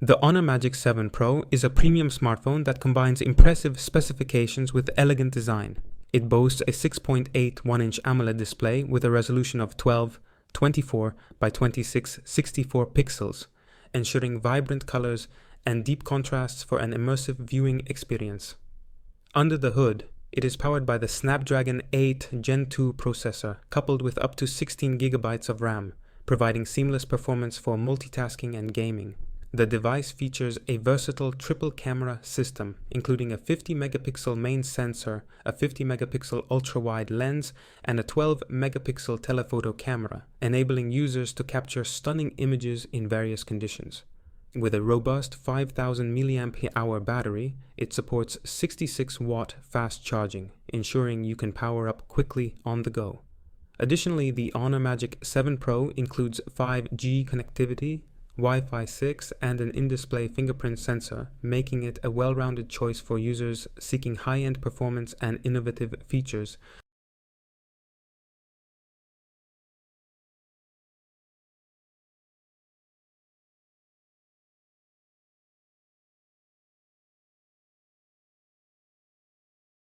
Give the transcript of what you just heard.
The Honor Magic 7 Pro is a premium smartphone that combines impressive specifications with elegant design. It boasts a 6.8 1-inch AMOLED display with a resolution of 1224 by 2664 pixels, ensuring vibrant colors and deep contrasts for an immersive viewing experience. Under the hood, it is powered by the Snapdragon 8 Gen 2 processor, coupled with up to 16 GB of RAM, providing seamless performance for multitasking and gaming. The device features a versatile triple camera system, including a 50-megapixel main sensor, a 50-megapixel ultra-wide lens, and a 12-megapixel telephoto camera, enabling users to capture stunning images in various conditions. With a robust 5000 mAh battery, it supports 66-watt fast charging, ensuring you can power up quickly on the go. Additionally, the Honor Magic 7 Pro includes 5G connectivity, Wi-Fi 6, and an in-display fingerprint sensor, making it a well-rounded choice for users seeking high-end performance and innovative features